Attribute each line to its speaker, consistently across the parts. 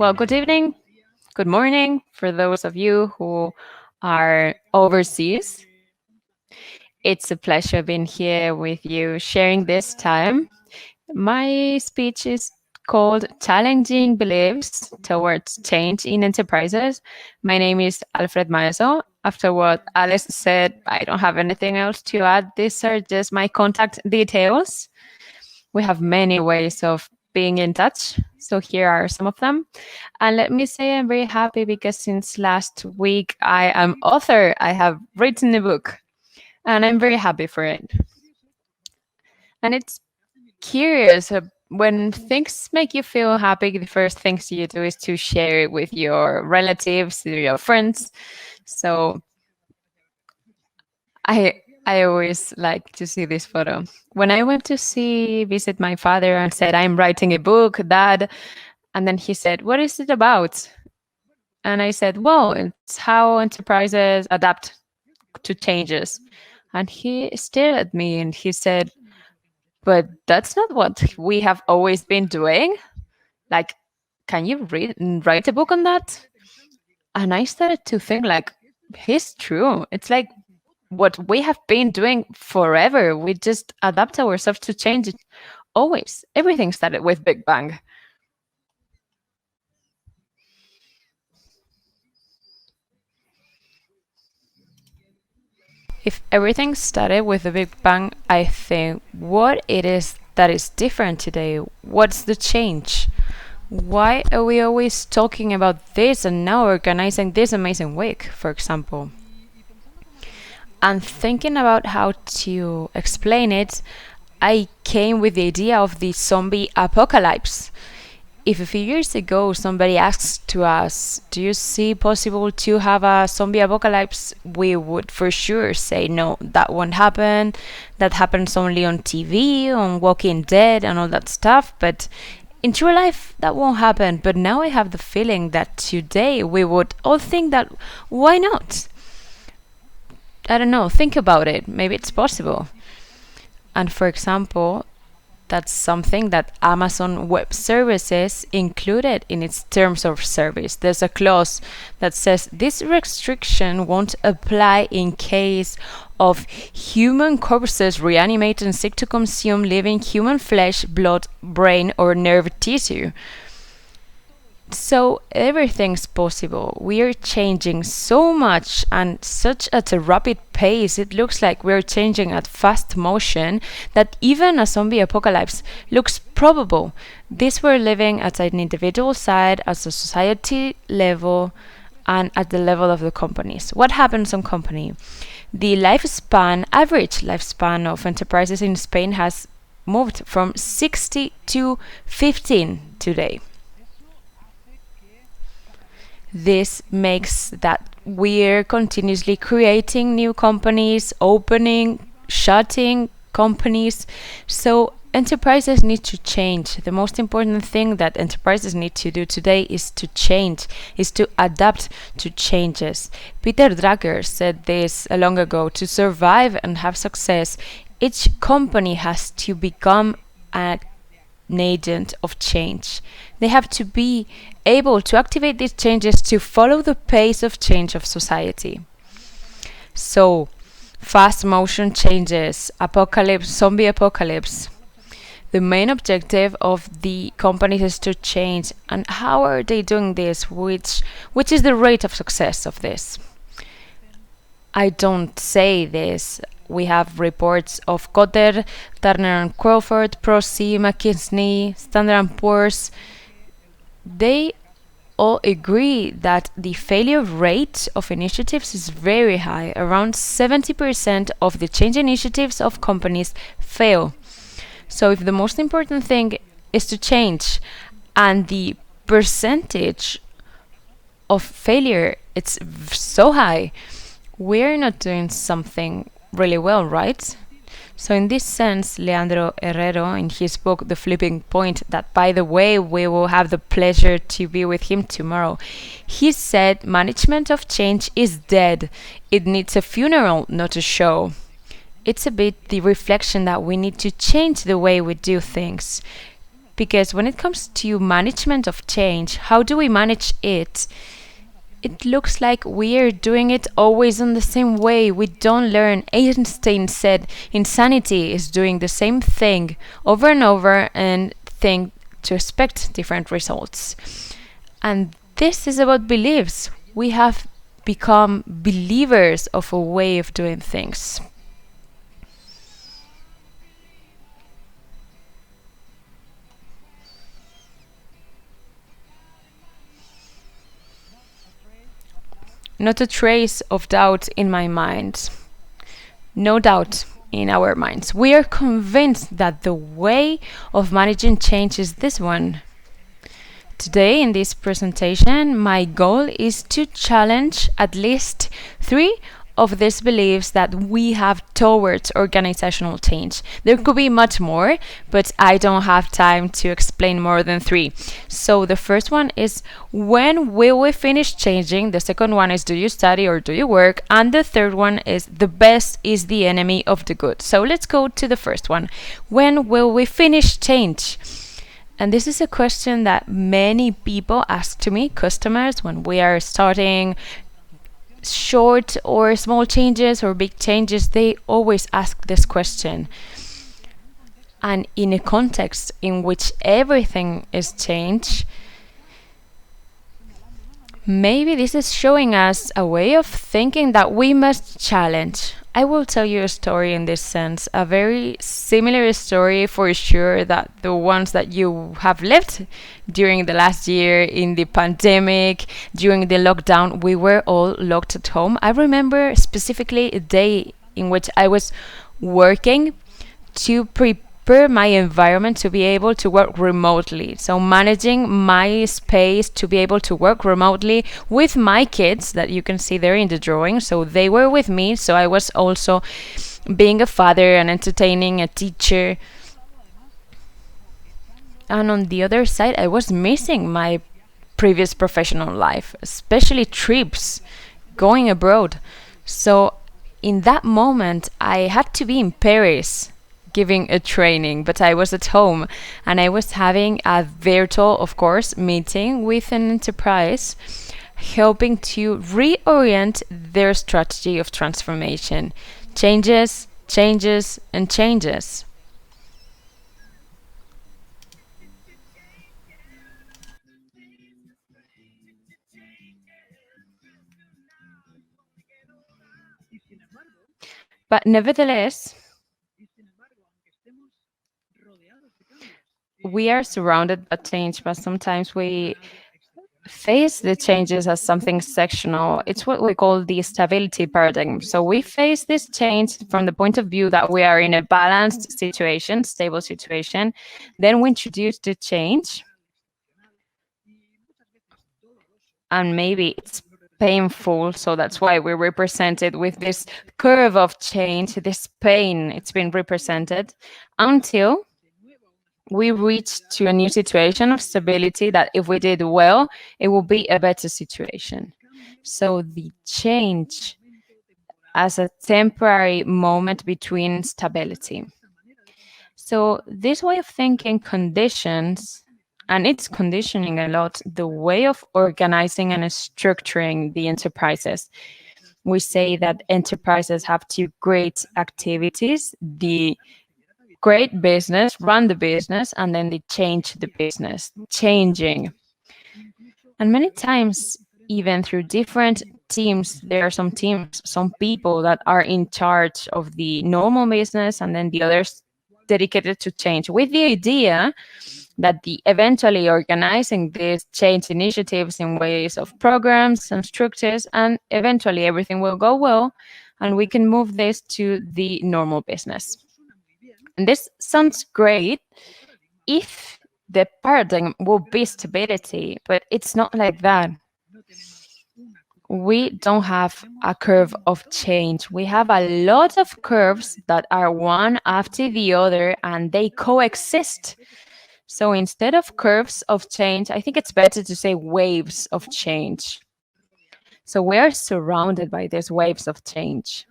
Speaker 1: Well, good evening, good morning for those of you who are overseas. It's a pleasure being here with you, sharing this time. My speech is called Challenging Beliefs Towards Change in Enterprises. My name is ALFRED MAESO. After what Alice said, I don't have anything else to add. These are just my contact details. We have many ways of being in touch. So here are some of them. And let me say I'm very happy because since last week I am author. I have written a book and I'm very happy for it. And it's curious when things make you feel happy, the first things you do is to share it with your relatives, your friends. So I always like to see this photo. When I went to visit my father and said, I'm writing a book, Dad, and then he said, what is it about? And I said, well, it's how enterprises adapt to changes. And he stared at me and he said, but that's not what we have always been doing. Like, can you write a book on that? And I started to think like, he's true. It's like what we have been doing forever. We just adapt ourselves to change it always. Everything started with Big Bang. If everything started with the Big Bang, I think what it is that is different today? What's the change? Why are we always talking about this and now organizing this amazing week, for example? And thinking about how to explain it, I came with the idea of the zombie apocalypse. If a few years ago somebody asked to us, do you see possible to have a zombie apocalypse? We would for sure say no, that won't happen. That happens only on TV, on Walking Dead and all that stuff. But in true life, that won't happen. But now I have the feeling that today we would all think that why not? I don't know, think about it. Maybe it's possible. And for example, that's something that Amazon Web Services included in its terms of service. There's a clause that says this restriction won't apply in case of human corpses reanimate and seek to consume living human flesh, blood, brain, or nerve tissue. So everything's possible. We are changing so much and such at a rapid pace. It looks like we're changing at fast motion that even a zombie apocalypse looks probable. This we're living at an individual side, at a society level, and at the level of the companies. What happens on company? The average lifespan of enterprises in Spain has moved from 60 to 15 today. This makes that we're continuously creating new companies, opening, shutting companies. So enterprises need to change. The most important thing that enterprises need to do today is to change, is to adapt to changes. Peter Drucker said this long ago: to survive and have success, each company has to become an agent of change. They have to be able to activate these changes to follow the pace of change of society. So, fast motion changes, apocalypse, zombie apocalypse. The main objective of the companies is to change. And how are they doing this? Which is the rate of success of this? I don't say this. We have reports of Cotter, Turner and Crawford, Prosy, McKinsey, Standard & Poor's. They all agree that the failure rate of initiatives is very high. Around 70% of the change initiatives of companies fail. So if the most important thing is to change and the percentage of failure it's so high, we're not doing something really well, right? So in this sense, Leandro Herrero, in his book The Flipping Point, that by the way we will have the pleasure to be with him tomorrow, he said management of change is dead. It needs a funeral, not a show. It's a bit the reflection that we need to change the way we do things. Because when it comes to management of change, how do we manage it? It looks like we are doing it always in the same way. We don't learn. Einstein said insanity is doing the same thing over and over and think to expect different results. And this is about beliefs. We have become believers of a way of doing things. Not a trace of doubt in my mind. No doubt in our minds. We are convinced that the way of managing change is this one. Today, in this presentation, my goal is to challenge at least three of these beliefs that we have towards organizational change. There could be much more, but I don't have time to explain more than three. So the first one is, when will we finish changing? The second one is, do you study or do you work? And the third one is, the best is the enemy of the good. So let's go to the first one. When will we finish change? And this is a question that many people ask to me, customers, when we are starting short or small changes or big changes. They always ask this question. And in a context in which everything is changed, maybe this is showing us a way of thinking that we must challenge. I will tell you a story in this sense, a very similar story for sure that the ones that you have lived during the last year, in the pandemic, during the lockdown. We were all locked at home. I remember specifically a day in which I was working to prepare my environment to be able to work remotely. So managing my space to be able to work remotely with my kids that you can see there in the drawing. So they were with me. So I was also being a father and entertaining, a teacher. And on the other side, I was missing my previous professional life, especially trips, going abroad. So in that moment, I had to be in Paris giving a training, but I was at home and I was having a virtual, of course, meeting with an enterprise, helping to reorient their strategy of transformation. Changes, changes, and changes. But nevertheless, we are surrounded by change, but sometimes we face the changes as something sectional. It's what we call the stability paradigm. So we face this change from the point of view that we are in a balanced situation, stable situation. Then we introduce the change, and maybe it's painful. So that's why we're represented with this curve of change, this pain. It's been represented until we reach to a new situation of stability that if we did well, it will be a better situation. So the change as a temporary moment between stability. So this way of thinking conditions, and it's conditioning a lot, the way of organizing and structuring the enterprises. We say that enterprises have two great activities: the great business, run the business, and then they change the business, changing. And many times, even through different teams, there are some teams, some people that are in charge of the normal business, and then the others dedicated to change, with the idea that the eventually organizing these change initiatives in ways of programs and structures, and eventually everything will go well, and we can move this to the normal business. And this sounds great if the paradigm will be stability, but it's not like that. We don't have a curve of change. We have a lot of curves that are one after the other and they coexist. So instead of curves of change, I think it's better to say waves of change. So we are surrounded by these waves of change.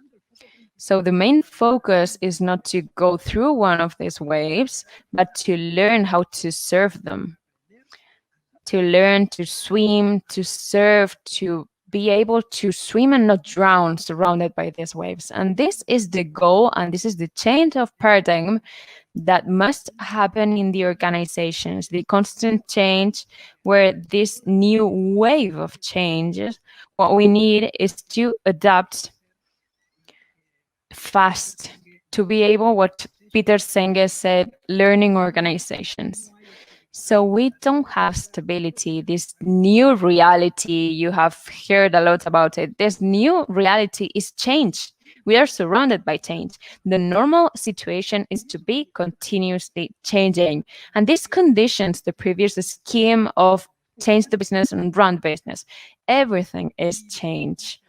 Speaker 1: So the main focus is not to go through one of these waves, but to learn how to surf them, to learn to swim, to surf, to be able to swim and not drown surrounded by these waves. And this is the goal, and this is the change of paradigm that must happen in the organizations, the constant change, where this new wave of changes, what we need is to adapt fast, to be able, what Peter Senge said, learning organizations. So we don't have stability. This new reality, you have heard a lot about it. This new reality is change. We are surrounded by change. The normal situation is to be continuously changing. And this conditions the previous scheme of change the business and run business. Everything is change.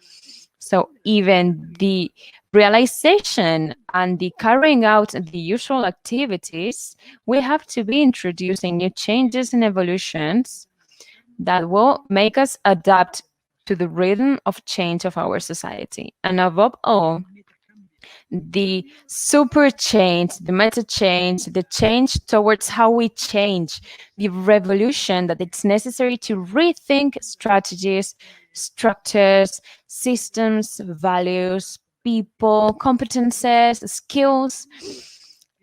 Speaker 1: So even the realization and the carrying out the usual activities, we have to be introducing new changes and evolutions that will make us adapt to the rhythm of change of our society. And above all, the super change, the meta change, the change towards how we change, the revolution that it's necessary to rethink strategies, structures, systems, values, people, competences, skills,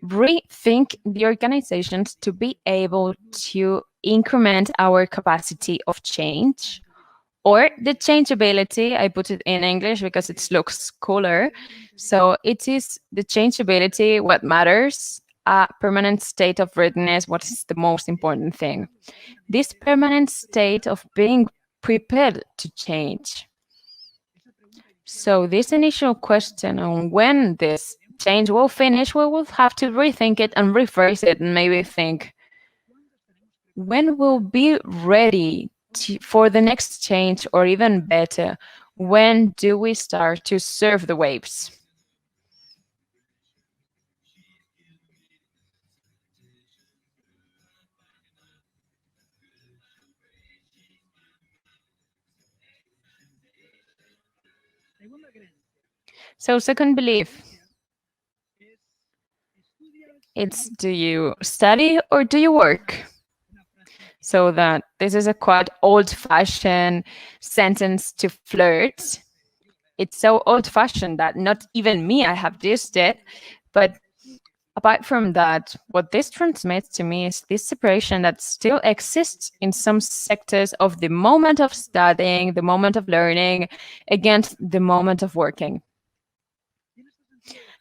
Speaker 1: rethink the organizations to be able to increment our capacity of change, or the changeability. I put it in English because it looks cooler. So it is the changeability what matters, a permanent state of readiness, what is the most important thing. This permanent state of being prepared to change. So this initial question on when this change will finish, we will have to rethink it and rephrase it and maybe think, when we'll be ready for the next change, or even better, when do we start to surf the waves? So second belief, it's, do you study or do you work? So that this is a quite old-fashioned sentence to flirt. It's so old-fashioned that not even me, I have used it. But apart from that, what this transmits to me is this separation that still exists in some sectors of the moment of studying, the moment of learning, against the moment of working.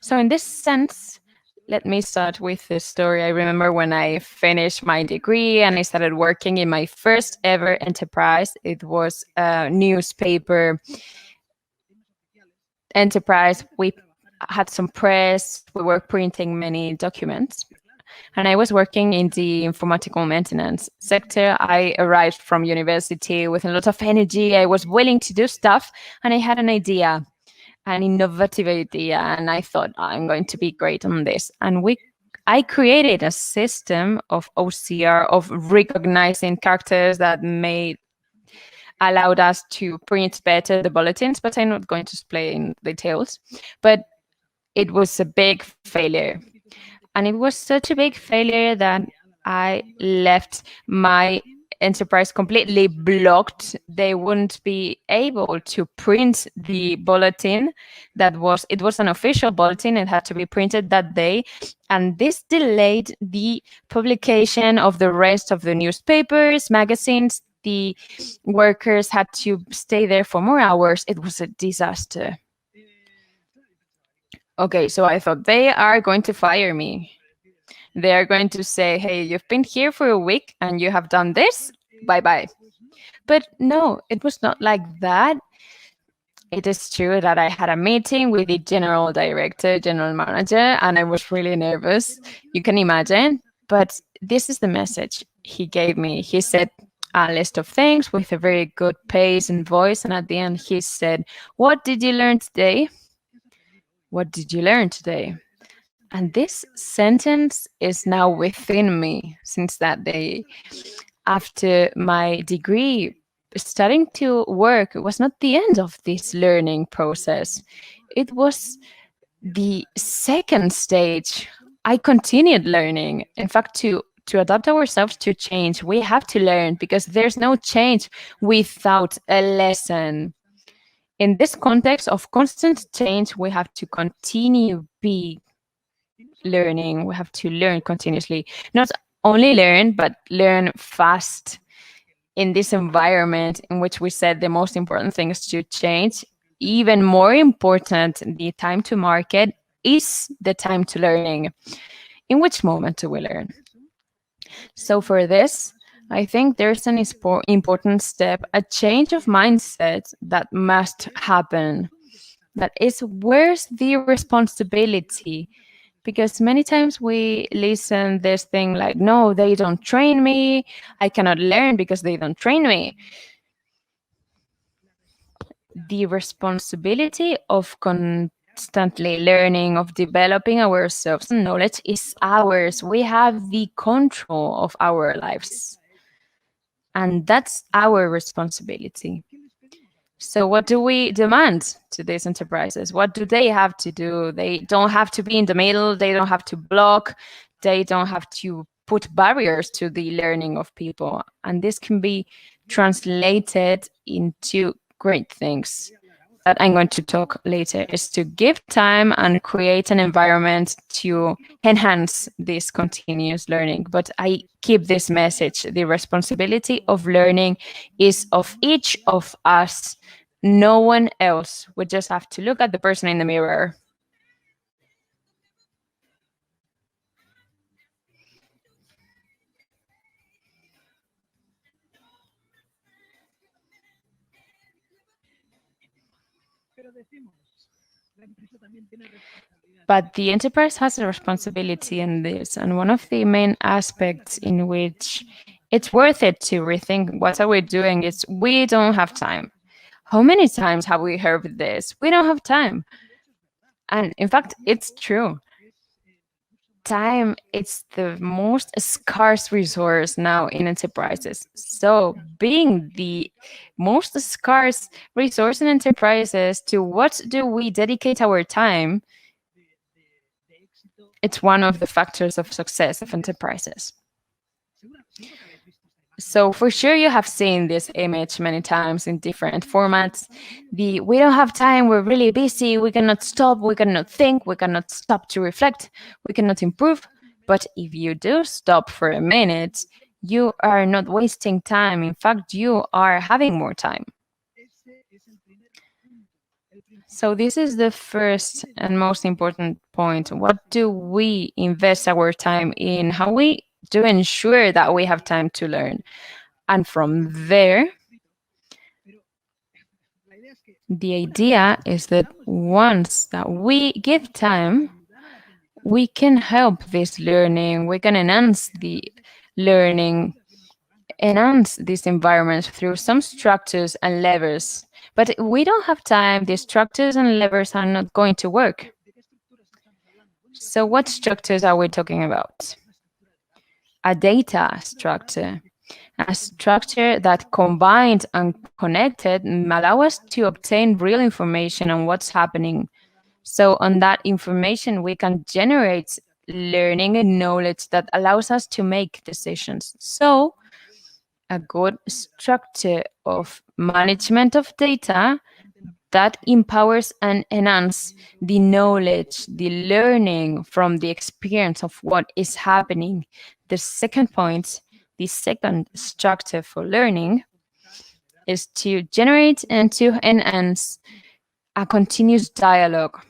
Speaker 1: So in this sense, let me start with the story. I remember when I finished my degree and I started working in my first ever enterprise. It was a newspaper enterprise. We had some press, we were printing many documents. And I was working in the informatical maintenance sector. I arrived from university with a lot of energy. I was willing to do stuff, and I had an idea, an innovative idea, and I thought, I'm going to be great on this. And I created a system of OCR, of recognizing characters that allowed us to print better the bulletins, but I'm not going to explain details. But it was a big failure. And it was such a big failure that I left my enterprise completely blocked. They wouldn't be able to print the bulletin. It was an official bulletin. It had to be printed that day. And this delayed the publication of the rest of the newspapers, magazines. The workers had to stay there for more hours. It was a disaster. Okay, so I thought, they are going to fire me. They are going to say, hey, you've been here for a week and you have done this. Bye-bye. But no, it was not like that. It is true that I had a meeting with the general director, general manager, and I was really nervous. You can imagine. But this is the message he gave me. He said a list of things with a very good pace and voice. And at the end, he said, what did you learn today? What did you learn today? And this sentence is now within me since that day. After my degree, starting to work was not the end of this learning process. It was The second stage, I continued learning. In fact, to adapt ourselves to change, we have to learn because there's no change without a lesson. In this context of constant change, we have to continue be learning. We have to learn continuously. Not only learn, but learn fast in this environment in which we said the most important thing is to change. Even more important, the time to market is the time to learning. In which moment do we learn? So for this, I think there's an important step, a change of mindset that must happen. That is, where's the responsibility? Because many times we listen this thing like, no, they don't train me, I cannot learn because they don't train me. The responsibility of constantly learning, of developing ourselves and knowledge is ours. We have the control of our lives, and that's our responsibility. So, what do we demand to these enterprises? What do they have to do? They don't have to be in the middle, they don't have to block, they don't have to put barriers to the learning of people. And this can be translated into great things that I'm going to talk later is to give time and create an environment to enhance this continuous learning. But I keep this message. The responsibility of learning is of each of us, no one else. We just have to look at the person in the mirror. But the enterprise has a responsibility in this, and one of the main aspects in which it's worth it to rethink what are we doing is we don't have time. How many times have we heard this? We don't have time. And in fact, it's true. Time is the most scarce resource now in enterprises. So, being the most scarce resource in enterprises, to what do we dedicate our time? It's one of the factors of success of enterprises. So for sure you have seen this image many times in different formats. The we don't have time, we're really busy, we cannot stop, we cannot think, we cannot stop to reflect, we cannot improve. But if you do stop for a minute, you are not wasting time. In fact, you are having more time. So this is the first and most important point. What do we invest our time in? How we do ensure that we have time to learn? And from there, the idea is that once that we give time, we can help this learning, we can enhance the learning, enhance this environment through some structures and levers. But we don't have time, the structures and levers are not going to work. So what structures are we talking about? A data structure. A structure that combined and connected allow us to obtain real information on what's happening. So on that information, we can generate learning and knowledge that allows us to make decisions. So a good structure of management of data that empowers and enhances the knowledge, the learning from the experience of what is happening. The second point, the second structure for learning is to generate and to enhance a continuous dialogue.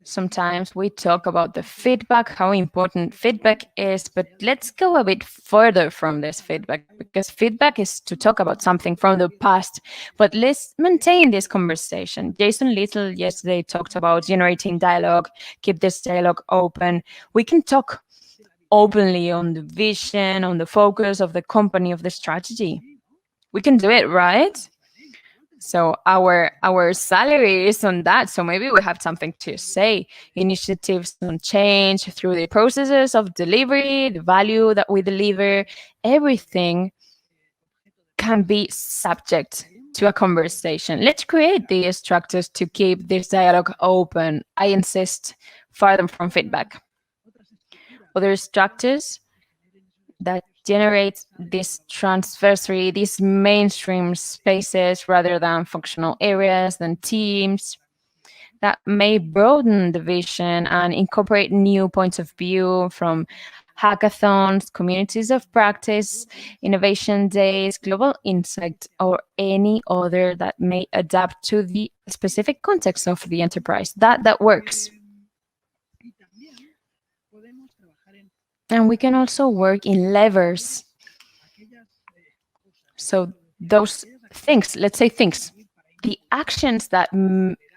Speaker 1: Sometimes we talk about the feedback, how important feedback is, but let's go a bit further from this feedback because feedback is to talk about something from the past. But let's maintain this conversation. Jason Little yesterday talked about generating dialogue, keep this dialogue open. We can talk openly on the vision, on the focus of the company, of the strategy. We can do it, right? So our salary is on that. So maybe we have something to say. Initiatives on change through the processes of delivery, the value that we deliver, everything can be subject to a conversation. Let's create these structures to keep this dialogue open. I insist, far them from feedback. Other structures that generate this transversary, these mainstream spaces rather than functional areas, than teams that may broaden the vision and incorporate new points of view from hackathons, communities of practice, innovation days, global insight, or any other that may adapt to the specific context of the enterprise. That works. And we can also work in levers. So those things, let's say things, the actions that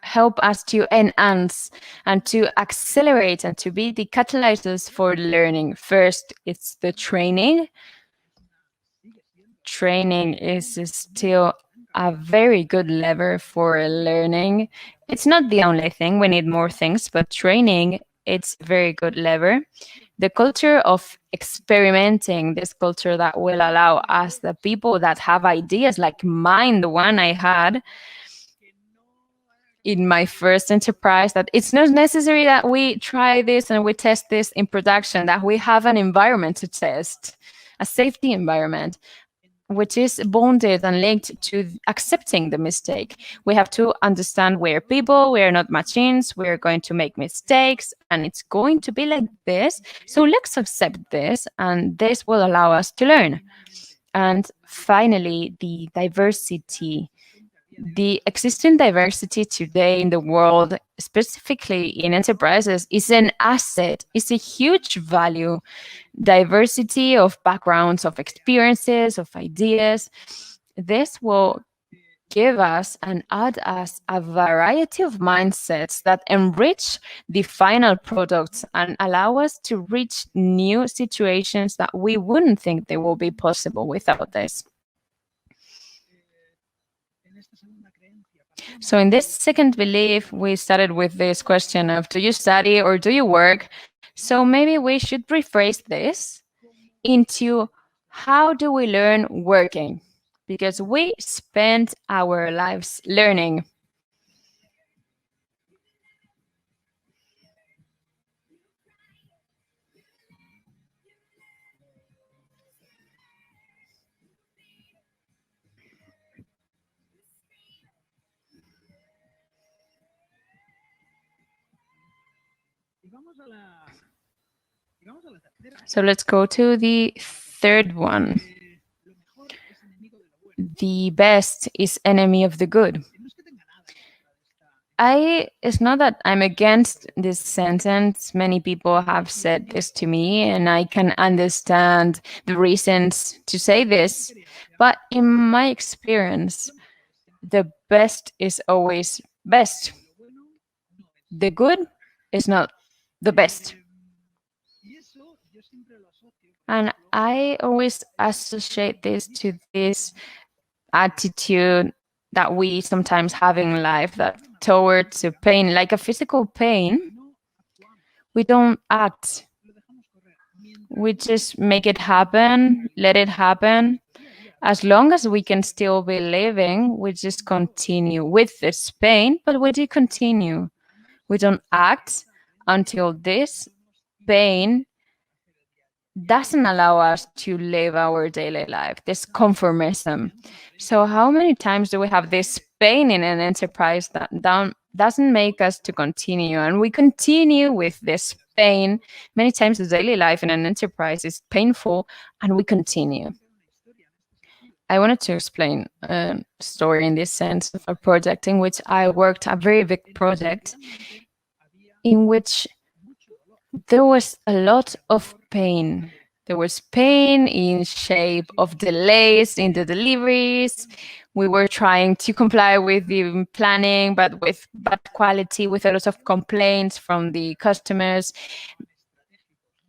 Speaker 1: help us to enhance and to accelerate and to be the catalyzers for learning. First, it's the training. Training is still a very good lever for learning. It's not the only thing, we need more things, but training, it's a very good lever. The culture of experimenting, this culture that will allow us, the people that have ideas like mine, the one I had in my first enterprise, that it's not necessary that we try this and we test this in production, that we have an environment to test, a safety environment, which is bonded and linked to accepting the mistake. We have to understand we're people, we're not machines, we're going to make mistakes, and it's going to be like this. So let's accept this, and this will allow us to learn. And finally, the diversity. The existing diversity today in the world, specifically in enterprises, is an asset, is a huge value. Diversity of backgrounds, of experiences, of ideas. This will give us and add us a variety of mindsets that enrich the final products and allow us to reach new situations that we wouldn't think they will be possible without this. So in this second belief, we started with this question of, do you study or do you work? So maybe we should rephrase this into, how do we learn working? Because we spend our lives learning. So let's go to the third one. The best is enemy of the good. It's not that I'm against this sentence. Many people have said this to me, and I can understand the reasons to say this. But in my experience, the best is always best. The good is not the best. And I always associate this to this attitude that we sometimes have in life, that towards a pain, like a physical pain, we don't act. We just make it happen, let it happen. As long as we can still be living, we just continue with this pain, but we do continue. We don't act until this pain doesn't allow us to live our daily life, this conformism. So how many times do we have this pain in an enterprise that doesn't make us to continue? And we continue with this pain. Many times the daily life in an enterprise is painful, and we continue. I wanted to explain a story in this sense of a project in which I worked, a very big project, in which there was a lot of pain. There was pain in shape of delays in the deliveries. We were trying to comply with the planning, but with bad quality, with a lot of complaints from the customers.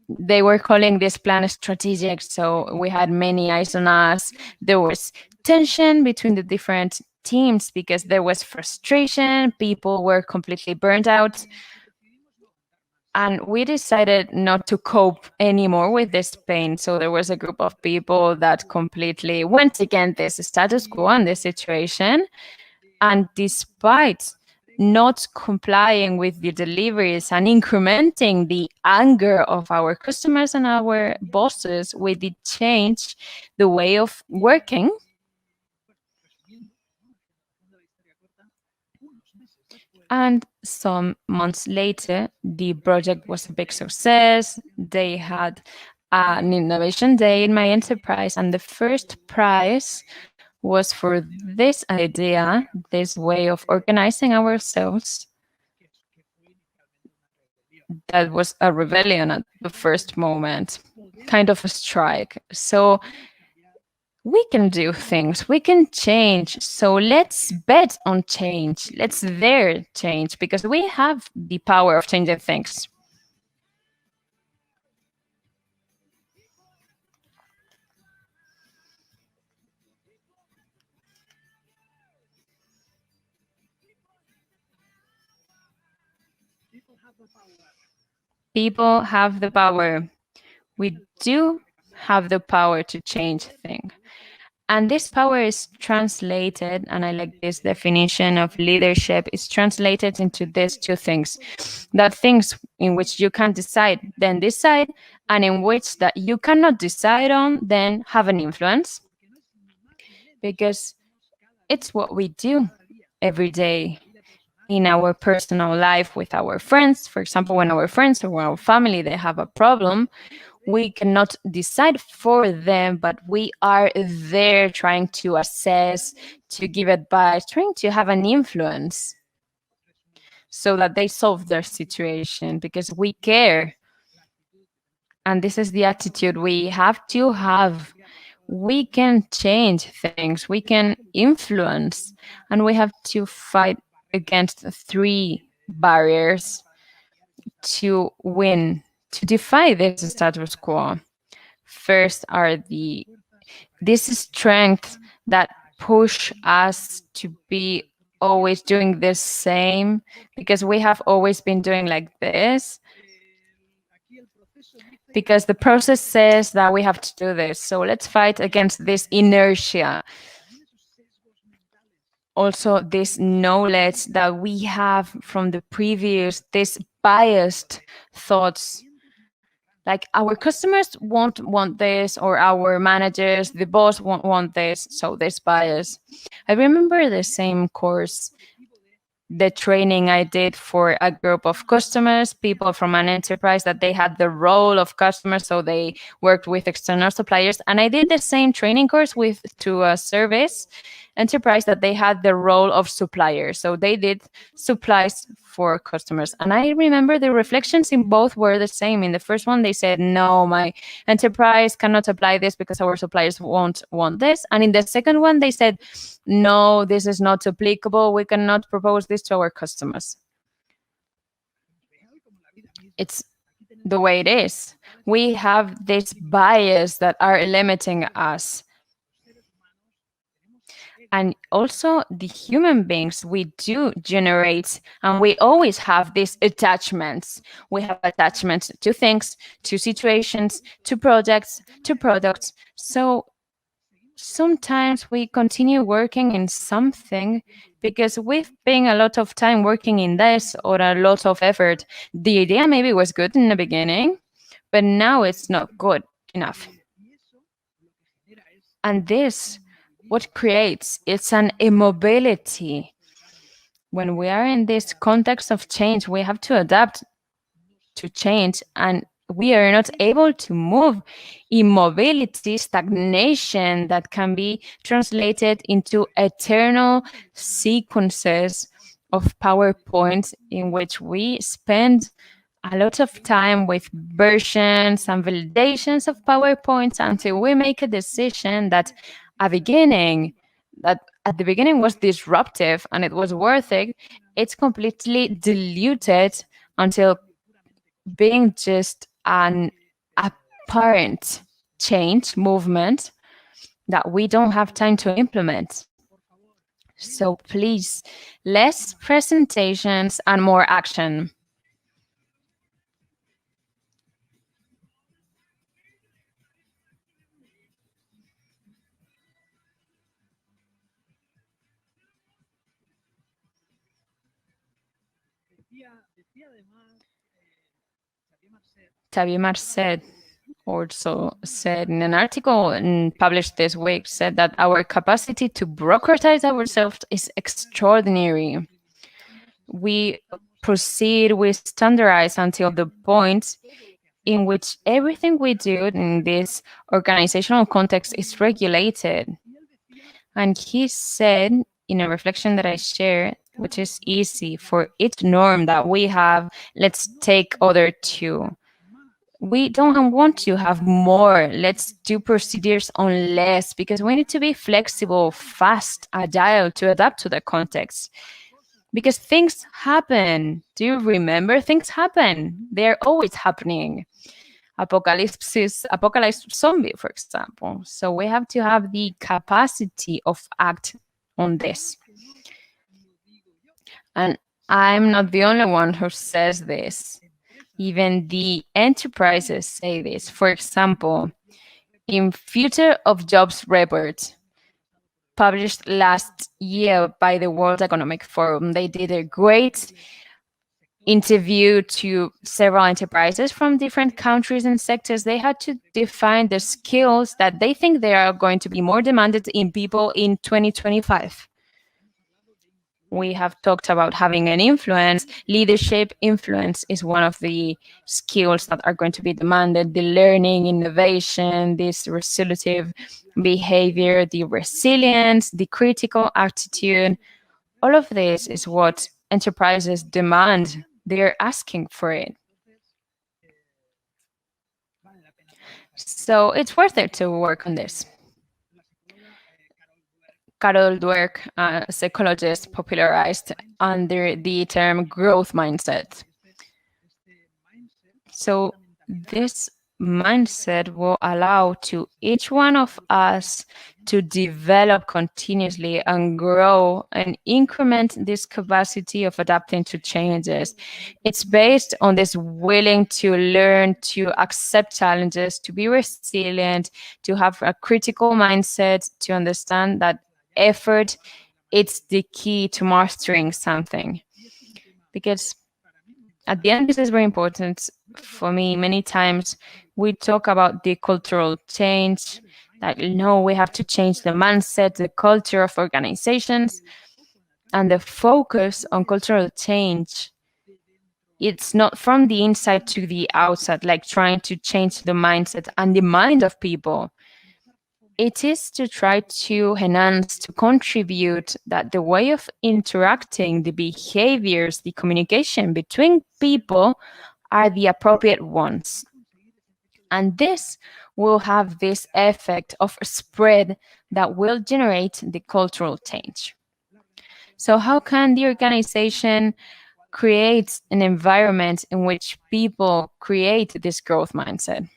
Speaker 1: They were calling this plan strategic, so we had many eyes on us. There was tension between the different teams because there was frustration. People were completely burned out. And we decided not to cope anymore with this pain. So there was a group of people that completely went against this status quo and this situation. And despite not complying with the deliveries and incrementing the anger of our customers and our bosses, we did change the way of working. And some months later, the project was a big success. They had an innovation day in my enterprise, and the first prize was for this idea, this way of organizing ourselves. That was a rebellion at the first moment, kind of a strike. So we can do things, we can change. So let's bet on change. Let's dare change because we have the power of changing things. People have the power. We do have the power to change things. And this power is translated, and I like this definition of leadership, is translated into these two things. That things in which you can decide, then decide, and in which that you cannot decide on, then have an influence. Because it's what we do every day in our personal life with our friends. For example, when our friends or our family, they have a problem, we cannot decide for them, but we are there trying to assess, to give advice, trying to have an influence so that they solve their situation because we care. And this is the attitude we have to have. We can change things, we can influence, and we have to fight against three barriers to win, to defy this status quo. First are this strength that push us to be always doing the same because we have always been doing like this because the process says that we have to do this. So let's fight against this inertia. Also, this knowledge that we have from the previous, this biased thoughts. Like our customers won't want this, or our managers, the boss won't want this. So this bias. I remember the same course, the training I did for a group of customers, people from an enterprise that they had the role of customers, so they worked with external suppliers. And I did the same training course with to a service enterprise that they had the role of suppliers. So they did supplies for customers. And I remember the reflections in both were the same. In the first one, they said, no, my enterprise cannot apply this because our suppliers won't want this. And in the second one, they said, no, this is not applicable. We cannot propose this to our customers. It's the way it is. We have this bias that are limiting us. And also the human beings, we do generate, and we always have these attachments. We have attachments to things, to situations, to projects, to products. So sometimes we continue working in something because we've been a lot of time working in this or a lot of effort. The idea maybe was good in the beginning, but now it's not good enough. And this, what creates, it's an immobility. When we are in this context of change, we have to adapt to change, and we are not able to move. Immobility, stagnation, that can be translated into eternal sequences of PowerPoint in which we spend a lot of time with versions and validations of PowerPoints until we make a decision that at the beginning was disruptive and it was worth it. It's completely diluted until being just an apparent change movement that we don't have time to implement. So please, less presentations and more action. Xavier Marcet also said in an article published this week, said that our capacity to bureaucratize ourselves is extraordinary. We proceed, we standardize until the point in which everything we do in this organizational context is regulated. And he said in a reflection that I share, which is easy for each norm that we have, let's take other two. We don't want to have more. Let's do procedures on less because we need to be flexible, fast, agile to adapt to the context. Because things happen. Do you remember? Things happen. They're always happening. Apocalypse zombie, for example. So we have to have the capacity of act on this. And I'm not the only one who says this. Even the enterprises say this. For example, in Future of Jobs report published last year by the World Economic Forum, they did a great interview to several enterprises from different countries and sectors. They had to define the skills that they think they are going to be more demanded in people in 2025. We have talked about having an influence. Leadership influence is one of the skills that are going to be demanded. The learning, innovation, this resolutive behavior, the resilience, the critical attitude. All of this is what enterprises demand. They're asking for it. So it's worth it to work on this. Carol Dweck, a psychologist, popularized under the term growth mindset. So this mindset will allow to each one of us to develop continuously and grow and increment this capacity of adapting to changes. It's based on this willing to learn, to accept challenges, to be resilient, to have a critical mindset, to understand that effort, it's the key to mastering something. Because at the end, this is very important for me. Many times we talk about the cultural change, that no, we have to change the mindset, the culture of organizations, and the focus on cultural change. It's not from the inside to the outside, like trying to change the mindset and the mind of people. It is to try to enhance, to contribute that the way of interacting, the behaviors, the communication between people are the appropriate ones. And this will have this effect of spread that will generate the cultural change. So how can the organization create an environment in which people create this growth mindset?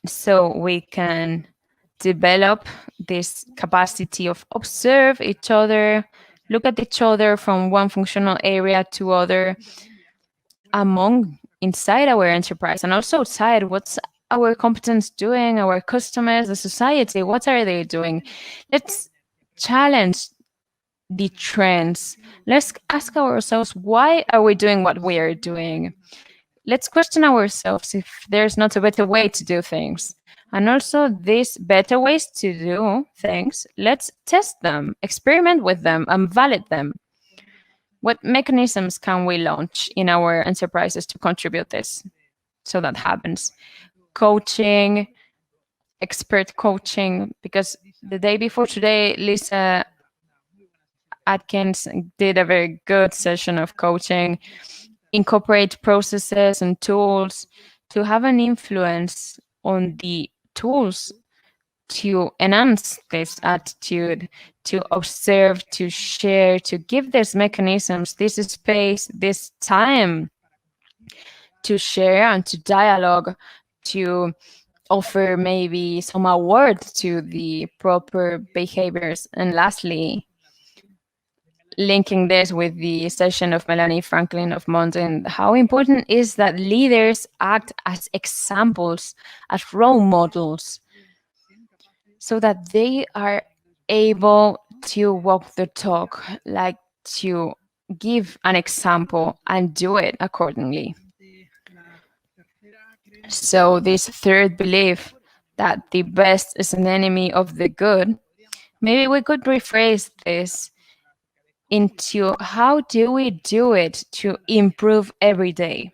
Speaker 1: So we can develop this capacity of observe each other, look at each other from one functional area to other, among inside our enterprise and also outside. What's our competence doing? Our customers, the society, what are they doing? Let's challenge the trends. Let's ask ourselves, why are we doing what we are doing? Let's question ourselves if there's not a better way to do things. And also these better ways to do things, let's test them, experiment with them, and validate them. What mechanisms can we launch in our enterprises to contribute this so that happens? Coaching, expert coaching, because the day before today, Lisa Atkins did a very good session of coaching. Incorporate processes and tools to have an influence on the tools to enhance this attitude, to observe, to share, to give these mechanisms, this space, this time to share and to dialogue, to offer maybe some awards to the proper behaviors. And lastly, linking this with the session of Melanie Franklin of Mountain, how important is that leaders act as examples, as role models, so that they are able to walk the talk, like to give an example and do it accordingly. So, this third belief that the best is an enemy of the good, maybe we could rephrase this into how do we do it to improve every day?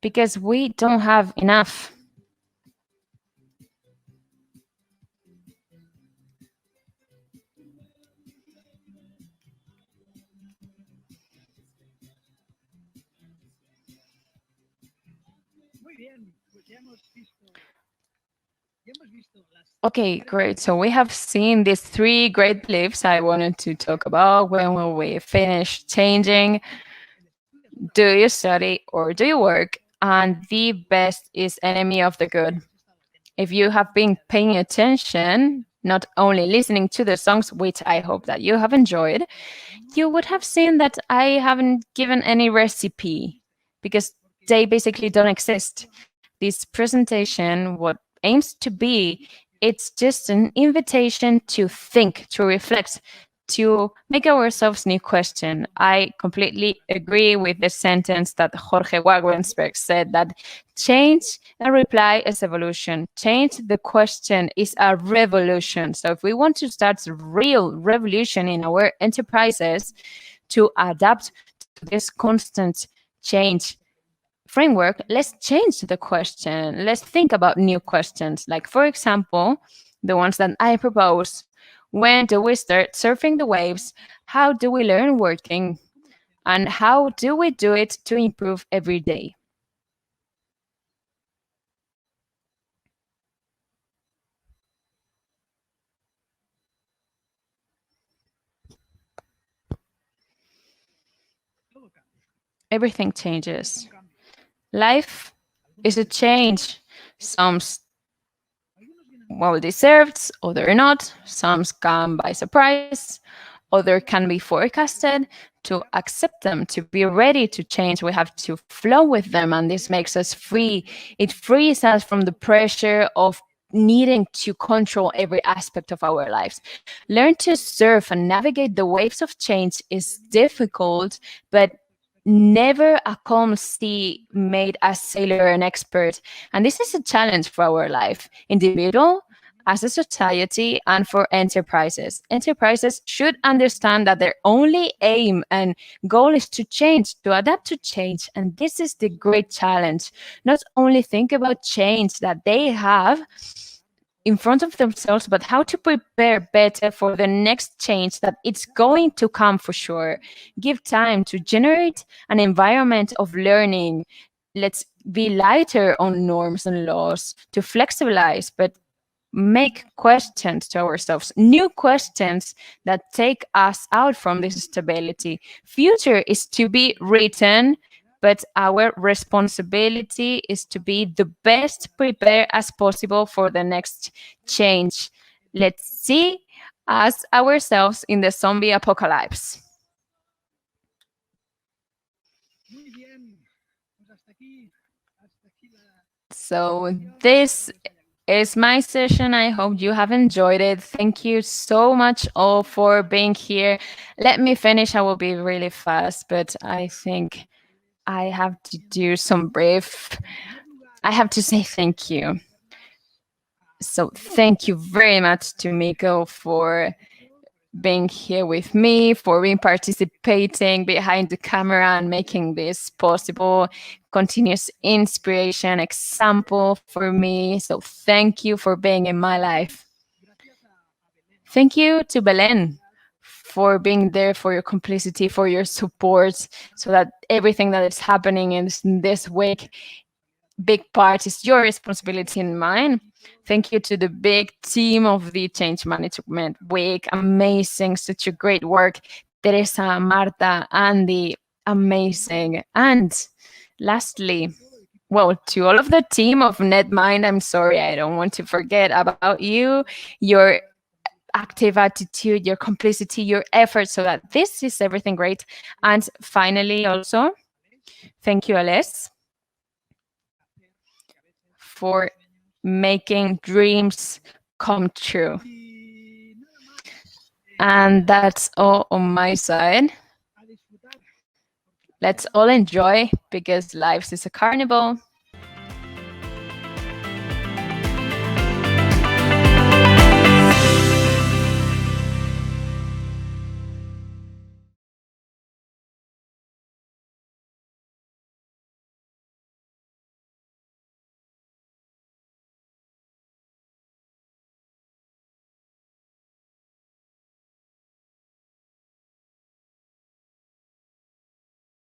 Speaker 1: Because we don't have enough. Okay, great. So we have seen these three great beliefs I wanted to talk about. When will we finish changing? Do you study or do you work? And the best is enemy of the good. If you have been paying attention, not only listening to the songs, which I hope that you have enjoyed, you would have seen that I haven't given any recipe because they basically don't exist. This presentation, what aims to be, it's just an invitation to think, to reflect, to make ourselves new question. I completely agree with the sentence that Jorge Wagensberg said that change a reply is evolution. Change the question is a revolution. So if we want to start a real revolution in our enterprises to adapt to this constant change framework, let's change the question. Let's think about new questions. Like, for example, the ones that I propose. When do we start surfing the waves? How do we learn working? And how do we do it to improve every day? Everything changes. Life is a change. Some well deserved, other not. Some come by surprise, other can be forecasted. To accept them, to be ready to change, we have to flow with them, and this makes us free. It frees us from the pressure of needing to control every aspect of our lives. Learn to surf and navigate the waves of change is difficult, but never a calm sea made a sailor an expert. And this is a challenge for our life, individual, as a society, and for enterprises. Enterprises should understand that their only aim and goal is to change, to adapt to change. And this is the great challenge. Not only think about change that they have in front of themselves, but how to prepare better for the next change that it's going to come for sure. Give time to generate an environment of learning. Let's be lighter on norms and laws to flexibilize, but make questions to ourselves, new questions that take us out from this stability. Future is to be written, but our responsibility is to be the best prepared as possible for the next change. Let's see us ourselves in the zombie apocalypse. So this is my session. I hope you have enjoyed it. Thank you so much all for being here. Let me finish. I will be really fast, but I think I have to do some brief. I have to say thank you. So thank you very much to Miko for being here with me, for being participating behind the camera and making this possible. Continuous inspiration, example for me. So thank you for being in my life. Thank you to Belen for being there, for your complicity, for your support, so that everything that is happening in this week, big part is your responsibility and mine. Thank you to the big team of the Change Management Week. Amazing, such a great work. Teresa, Marta, Andy, amazing. And lastly, well, to all of the team of Netmind, I'm sorry, I don't want to forget about you, your active attitude, your complicity, your effort, so that this is everything great. And finally, also, thank you, Aless, for making dreams come true.
Speaker 2: And that's all on my side. Let's all enjoy because life is a carnival.